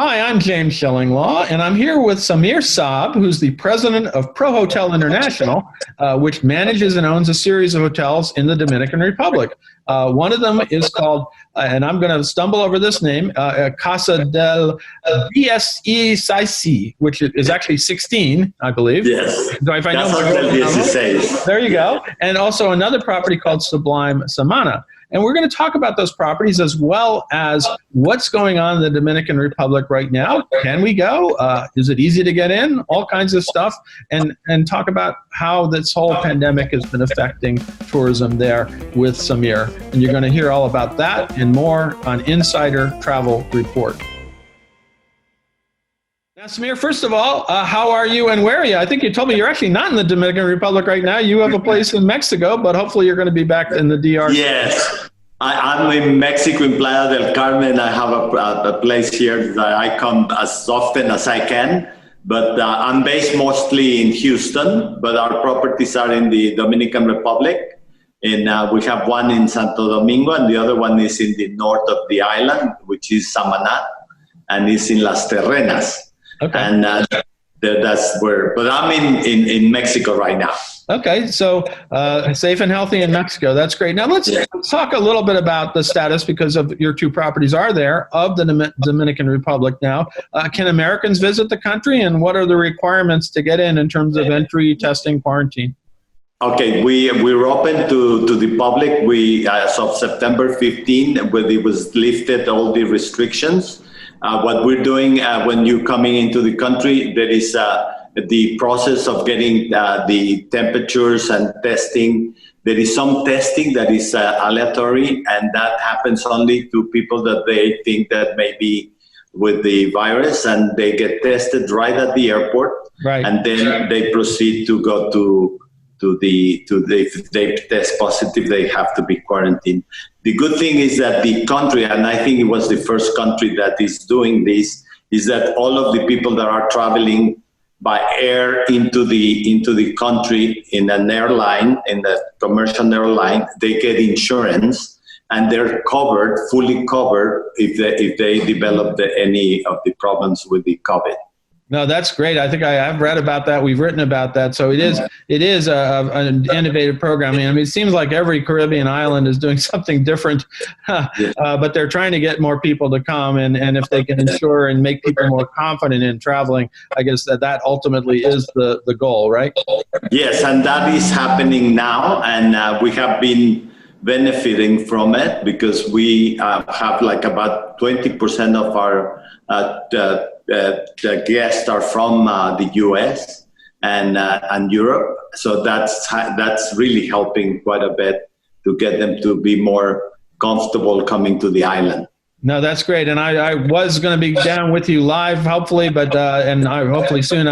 Hi, I'm James Shillinglaw, and I'm here with Samir Saab, who's the president of Pro Hotel International, which manages and owns a series of hotels in the Dominican Republic. One of them is called, and I'm going to stumble over this name, Casa del DSE, which is actually 16, I believe. Yes. So if I know Casa del 16. There you go. And also another property called Sublime Samana. And we're going to talk about those properties as well as what's going on in the Dominican Republic right now. Can we go? Is it easy to get in? All kinds of stuff. And talk about how this whole pandemic has been affecting tourism there with Samir. And you're going to hear all about that and more on Insider Travel Report. Now, Samir, first of all, how are you and where are you? I think you told me you're actually not in the Dominican Republic right now. You have a place in Mexico, but hopefully you're going to be back in the DR. Yes, I'm in Mexico, in Playa del Carmen. I have a place here that I come as often as I can, but I'm based mostly in Houston, but our properties are in the Dominican Republic. And we have one in Santo Domingo, and the other one is in the north of the island, which is Samaná, and it's in Las Terrenas. Okay. And that's where, but I'm in Mexico right now. Okay, so safe and healthy in Mexico. That's great. Now let's talk a little bit about the status, because of your two properties are there, of the Dominican Republic now. Can Americans visit the country, and what are the requirements to get in terms of entry, testing, quarantine? Okay, we're open to the public. As of September 15, when it was lifted all the restrictions. What we're doing when you're coming into the country, there is the process of getting the temperatures and testing. There is some testing that is aleatory, and that happens only to people that they think that may be with the virus, and they get tested right at the airport. Right. And then they proceed to go if they test positive, they have to be quarantined. The good thing is that the country, and I think it was the first country that is doing this, is that all of the people that are traveling by air into the country in an airline, in a commercial airline, they get insurance, and they're covered, fully covered, if they develop any of the problems with the COVID. No, that's great. I think I've read about that. We've written about that. So it is an innovative program. I mean, it seems like every Caribbean island is doing something different, but they're trying to get more people to come. And if they can ensure and make people more confident in traveling, I guess that ultimately is the goal, right? Yes, and that is happening now. And we have been benefiting from it, because we have like about 20% of our the guests are from the U.S. and Europe, so that's really helping quite a bit to get them to be more comfortable coming to the island. No, that's great, and I was going to be down with you live, hopefully, but hopefully soon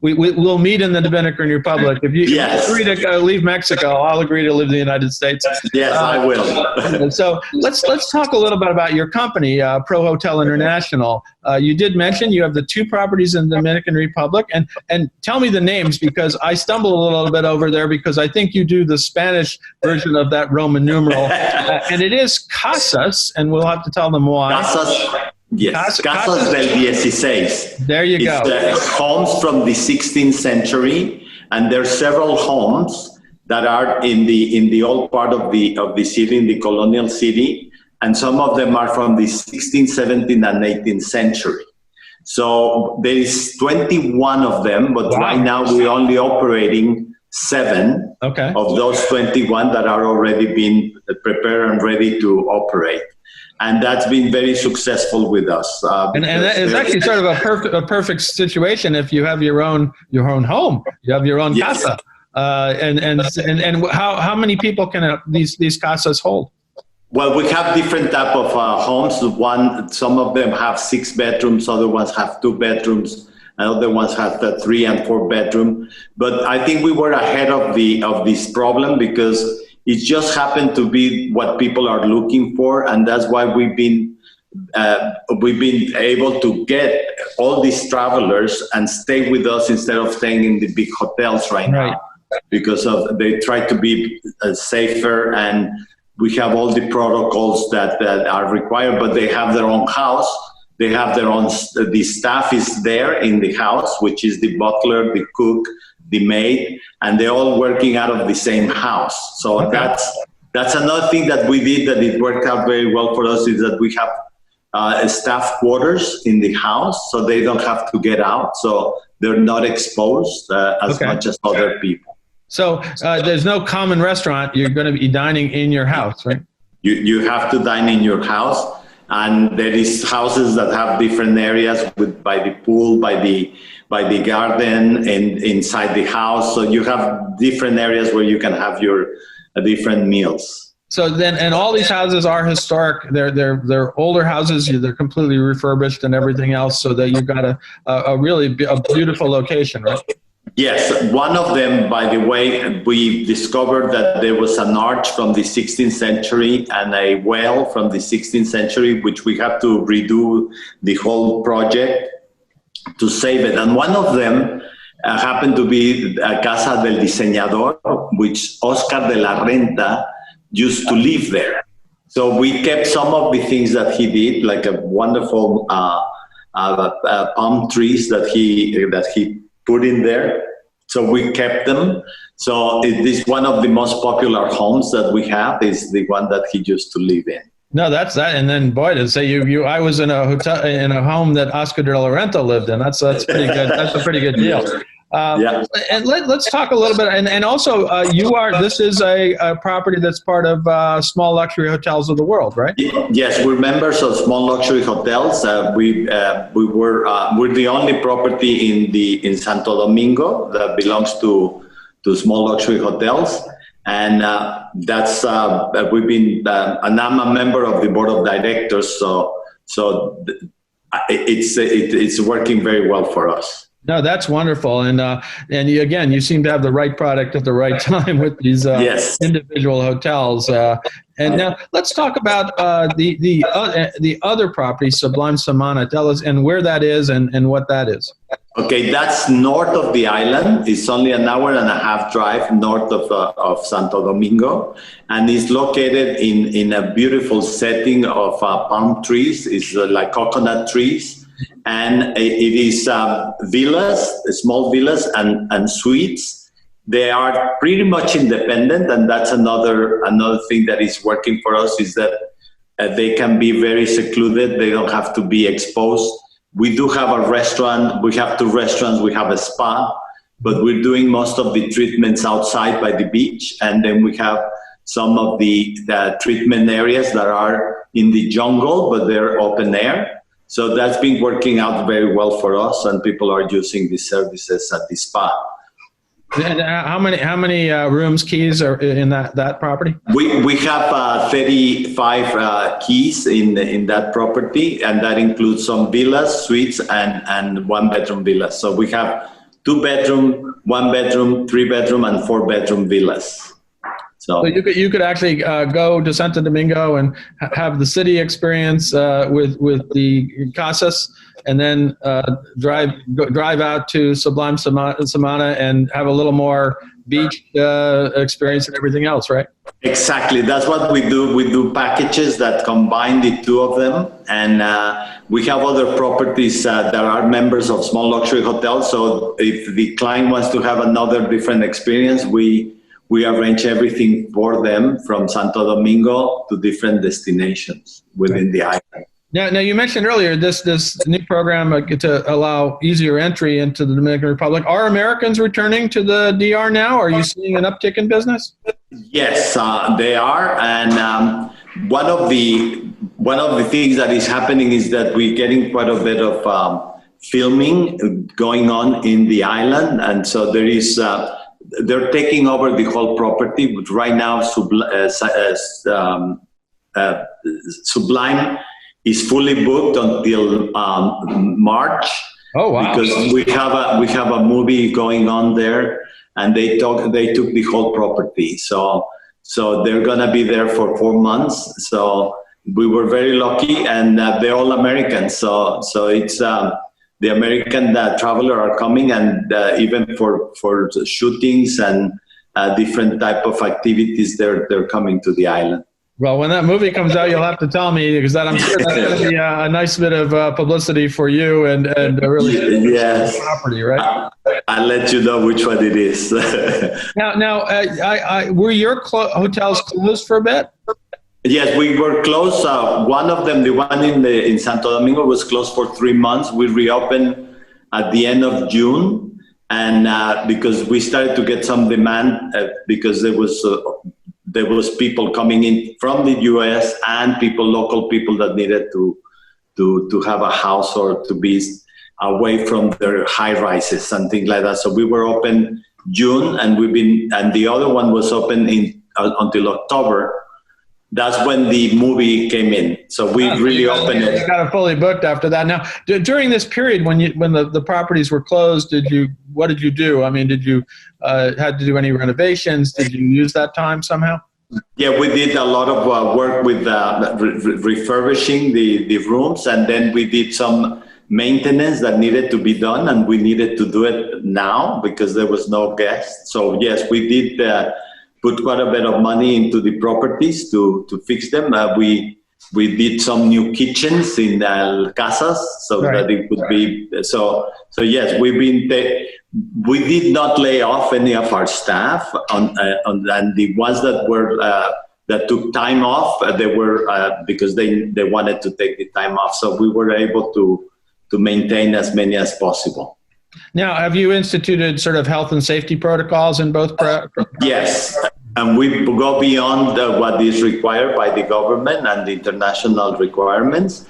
we'll meet in the Dominican Republic. If you agree to leave Mexico, I'll agree to live in the United States. Yes, I will. So let's talk a little bit about your company, Pro Hotel International. You did mention you have the two properties in the Dominican Republic, and tell me the names, because I stumbled a little bit over there, because I think you do the Spanish version of that Roman numeral, and it is Casas, and we'll have to tell them why. Casas del 16. There you go. It's homes from the 16th century, and there are several homes that are in the old part of the city, in the colonial city, and some of them are from the 16th, 17th, and 18th century. So there is 21 of them, but right now we're only operating 7 of those 21 that are already being prepared and ready to operate. And that's been very successful with us. And it's actually sort of a perfect situation if you have your own home, you have your own casa. And how many people can these casas hold? Well, we have different type of homes. Some of them have 6 bedrooms, other ones have 2 bedrooms, and other ones have 3 and 4 bedroom. But I think we were ahead of this problem, because it just happened to be what people are looking for, and that's why we've been able to get all these travelers and stay with us instead of staying in the big hotels right now, because they try to be safer, and we have all the protocols that are required, but they have their own house. They have their own, the staff is there in the house, which is the butler, the cook, the maid, and they're all working out of the same house. So that's another thing that we did that it worked out very well for us, is that we have staff quarters in the house, so they don't have to get out. So they're not exposed as much as other people. So there's no common restaurant. You're going to be dining in your house, right? You have to dine in your house. And there is houses that have different areas by the pool, by the garden, and inside the house. So you have different areas where you can have your different meals. So then, and all these houses are historic. They're older houses. They're completely refurbished and everything else. So that you've got a really beautiful location, right? Yes, one of them, by the way, we discovered that there was an arch from the 16th century and a well from the 16th century, which we have to redo the whole project to save it. And one of them happened to be Casa del Diseñador, which Oscar de la Renta used to live there. So we kept some of the things that he did, like a wonderful palm trees that he put in there. So we kept them. So it is one of the most popular homes that we have, is the one that he used to live in. No, that's that. And then, boy, to say I was in a hotel, in a home that Oscar de la Renta lived in. That's pretty good. That's a pretty good deal. Yeah. And let's talk a little bit. And also, this is a property that's part of Small Luxury Hotels of the World, right? Yes, we're members of Small Luxury Hotels. We're the only property in Santo Domingo that belongs to Small Luxury Hotels. And that's we've been, and I'm a member of the board of directors. So it's working very well for us. No, that's wonderful, and you seem to have the right product at the right time with these individual hotels. And now let's talk about the other property, Sublime Samana. Tell us and where that is and what that is. Okay, that's north of the island. It's only an hour and a half drive north of Santo Domingo, and it's located in a beautiful setting of palm trees. It's like coconut trees. And it is villas, small villas and suites. They are pretty much independent, and that's another thing that is working for us, is that they can be very secluded. They don't have to be exposed. We do have a restaurant. We have 2 restaurants. We have a spa, but we're doing most of the treatments outside by the beach. And then we have some of the treatment areas that are in the jungle, but they're open air. So that's been working out very well for us, and people are using the services at the spa. And how many rooms, keys are in that property? We have 35 keys in that property, and that includes some villas, suites, and 1-bedroom villas. So we have 2-bedroom, 1-bedroom, 3-bedroom, and 4-bedroom villas. So you could actually go to Santo Domingo and have the city experience with the casas, and then drive out to Sublime Samana and have a little more beach experience and everything else, right? Exactly. That's what we do. We do packages that combine the 2 of them, and we have other properties that are members of Small Luxury Hotels. So if the client wants to have another different experience, we arrange everything for them, from Santo Domingo to different destinations within the island. Now you mentioned earlier this new program to allow easier entry into the Dominican Republic. Are Americans returning to the DR now? Are you seeing an uptick in business? Yes, they are, and one of the things that is happening is that we're getting quite a bit of filming going on in the island, and so there is. They're taking over the whole property, but right now Sublime is fully booked until March. Oh wow! Because we have a movie going on there, and they took the whole property. So they're gonna be there for 4 months. So we were very lucky, and they're all Americans. So it's. The American traveler are coming, and even for shootings and different type of activities, they're coming to the island. Well, when that movie comes out, you'll have to tell me, because I'm sure that's going to be a nice bit of publicity for you and a really yes. property, right? I'll let you know which one it is. Now, were your hotels closed for a bit? Yes, we were closed. One of them, the one in Santo Domingo, was closed for 3 months. We reopened at the end of June, and because we started to get some demand, because there was people coming in from the U.S. and local people that needed to have a house or to be away from their high rises and things like that. So we were open June, and the other one was open until October. That's when the movie came in. So we really opened it. You got it fully booked after that. Now, during this period when the properties were closed, what did you do? I mean, did you had to do any renovations? Did you use that time somehow? Yeah, we did a lot of work with refurbishing the rooms, and then we did some maintenance that needed to be done, and we needed to do it now because there was no guests. So yes, we did put quite a bit of money into the properties to fix them. We did some new kitchens in casas so that it could be so yes, we did not lay off any of our staff and the ones that were that took time off, they were because they wanted to take the time off, so we were able to maintain as many as possible. Now, have you instituted sort of health and safety protocols in both? Yes, and we go beyond what is required by the government and the international requirements.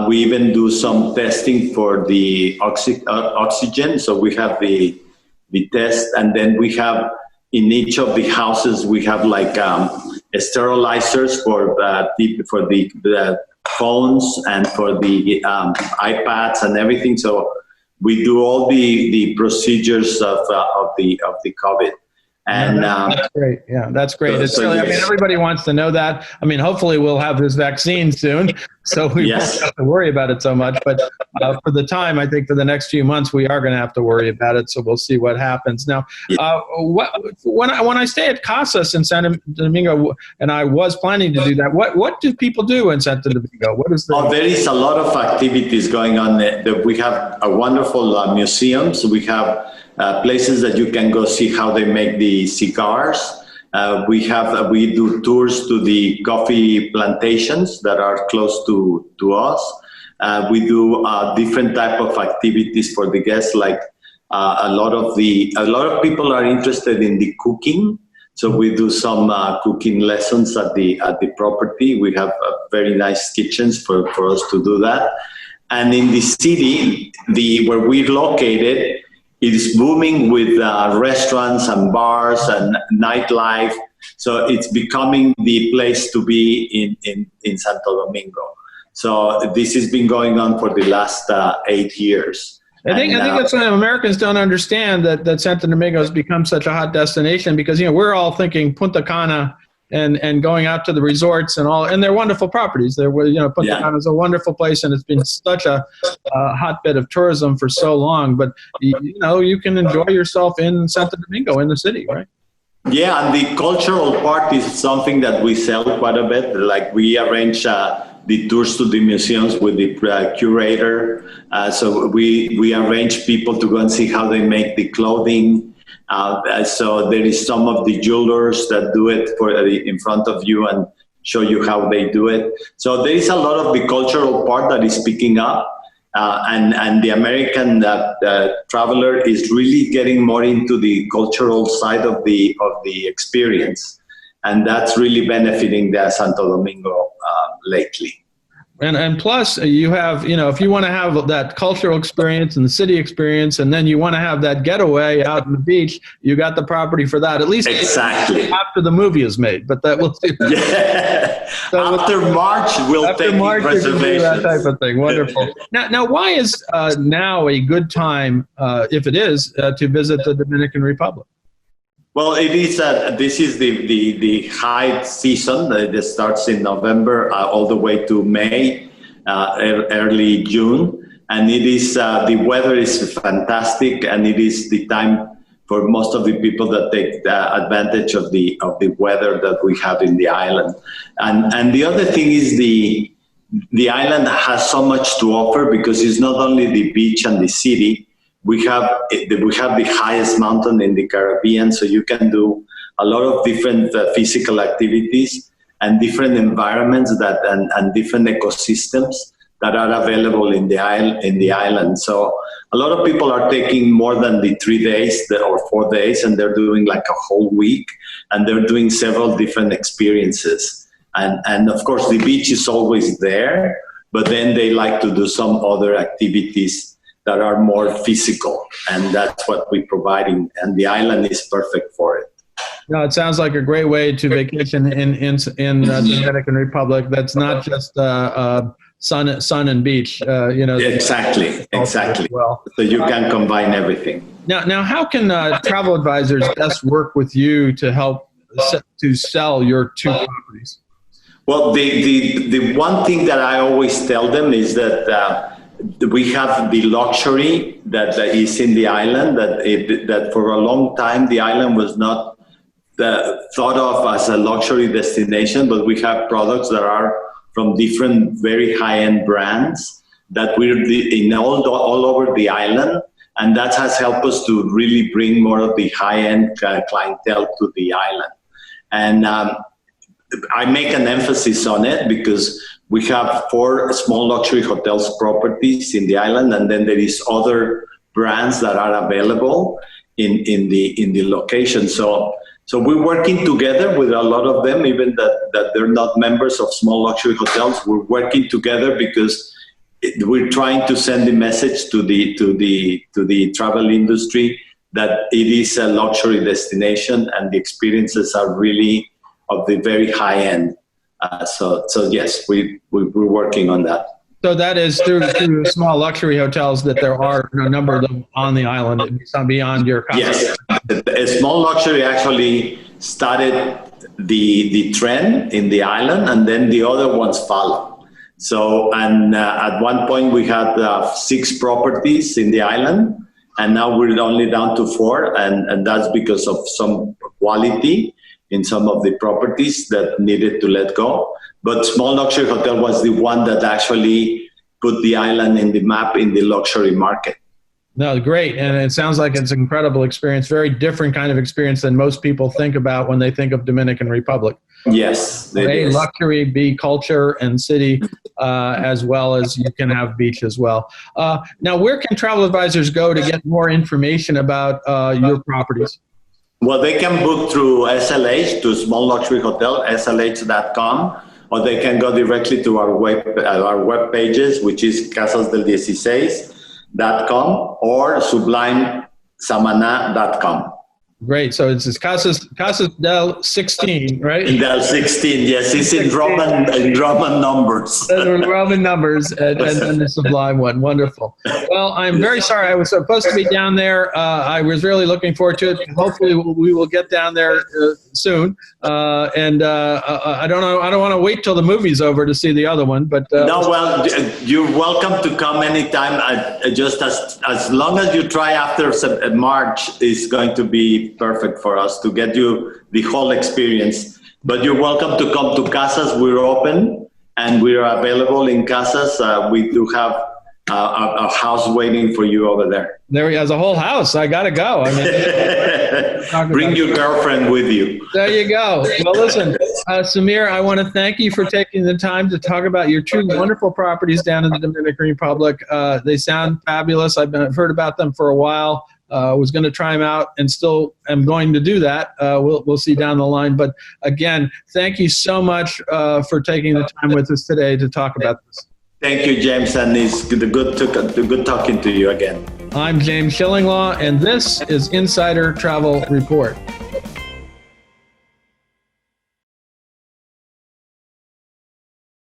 We even do some testing for the oxygen. So we have the test, and then we have in each of the houses we have like sterilizers for the phones and for the iPads and everything. So we do all the procedures of the COVID. And that's great. Yeah, that's great. It's really, I mean, everybody wants to know that. I mean, hopefully we'll have this vaccine soon, so we won't have to worry about it so much. But for the time, I think for the next few months, we are going to have to worry about it. So we'll see what happens. Now, when I stay at Casas in Santo Domingo, and I was planning to do that, what do people do in Santo Domingo? What is there is a lot of activities going on. We have a wonderful museums. We have places that you can go see how they make the cigars. We do tours to the coffee plantations that are close to us. We do different type of activities for the guests, like a lot of people are interested in the cooking. So we do some cooking lessons at the property. We have very nice kitchens for us to do that. And in the city, where we're located, it is booming with restaurants and bars and nightlife. So it's becoming the place to be in Santo Domingo. So this has been going on for the last 8 years. I think that's why Americans don't understand that Santo Domingo has become such a hot destination, because we're all thinking Punta Cana and going out to the resorts and they're wonderful properties. Punta Cana is a wonderful place, and it's been such a hotbed of tourism for so long. But you can enjoy yourself in Santo Domingo, in the city, right? Yeah, and the cultural part is something that we sell quite a bit. Like we arrange the tours to the museums with the curator. So we arrange people to go and see how they make the clothing. So there is some of the jewelers that do it in front of you and show you how they do it. So there is a lot of the cultural part that is picking up, and the American traveler is really getting more into the cultural side of the experience, and that's really benefiting the Santo Domingo lately. And plus, you have, if you want to have that cultural experience and the city experience, and then you want to have that getaway out on the beach, you got the property for that, at least exactly after the movie is made. But that will see. Yeah. So after March, we'll take reservations. That type of thing. Wonderful. Now, why is now a good time, if it is, to visit the Dominican Republic? Well, it is. This is the high season. It starts in November all the way to May, early June, and it is the weather is fantastic, and it is the time for most of the people that take advantage of the weather that we have in the island. And the other thing is the island has so much to offer because it's not only the beach and the city. We have the highest mountain in the Caribbean, so you can do a lot of different physical activities and different environments and different ecosystems that are available in the island. So a lot of people are taking more than the 3 days or 4 days, and they're doing like a whole week, and they're doing several different experiences. And of course, the beach is always there, but then they like to do some other activities that are more physical, and that's what we're providing, and the island is perfect for it. No, it sounds like a great way to vacation in the Dominican Republic. That's not just sun and beach. Exactly. Well, so you can combine everything. Now, how can travel advisors best work with you to help to sell your 2 properties? Well, the one thing that I always tell them is that we have the luxury that is in the island, that for a long time the island was not thought of as a luxury destination, but we have products that are from different very high-end brands that we're in all over the island, and that has helped us to really bring more of the high-end clientele to the island. And I make an emphasis on it because we have 4 small luxury hotels properties in the island, and then there is other brands that are available in the location. So we're working together with a lot of them, even that they're not members of small luxury hotels. We're working together because we're trying to send the message to the travel industry that it is a luxury destination and the experiences are really of the very high end. So yes, we're working on that. So that is through small luxury hotels that there are a number of them on the island beyond your concept. Yes, a small luxury actually started the trend in the island, and then the other ones follow. So, and at one point we had 6 properties in the island, and now we're only down to 4, and that's because of some quality in some of the properties that needed to let go. But small luxury hotel was the one that actually put the island in the map in the luxury market. No, great. And it sounds like it's an incredible experience, very different kind of experience than most people think about when they think of Dominican Republic. Yes. A, luxury, B, culture and city, as well as you can have beach as well. Now, where can travel advisors go to get more information about your properties? Well, they can book through SLH, to Small Luxury Hotel, SLH.com, or they can go directly to our web pages, which is casasdeldieciséis.com or sublimesamana.com. Great. So it's Casas del 16, right? Del 16, yes. It's in Roman numbers. Roman numbers and the Sublime one. Wonderful. Well, I'm very sorry. I was supposed to be down there. I was really looking forward to it. Hopefully we will get down there soon. I don't know. I don't want to wait till the movie's over to see the other one. But no, well, you're welcome to come anytime. Just as long as you try after March, is going to be perfect for us to get you the whole experience. But you're welcome to come to Casas. We're open and we're available in Casas. We do have a house waiting for you over there. There he has a whole house. I got to go. I mean, bring your girlfriend with you. There you go. Well, listen, Samir, I want to thank you for taking the time to talk about your 2 wonderful properties down in the Dominican Republic. They sound fabulous. I've heard about them for a while. Was going to try them out and still am going to do that. We'll see down the line. But again, thank you so much for taking the time with us today to talk about this. Thank you, James, and it's good talking to you again. I'm James Shillinglaw, and this is Insider Travel Report.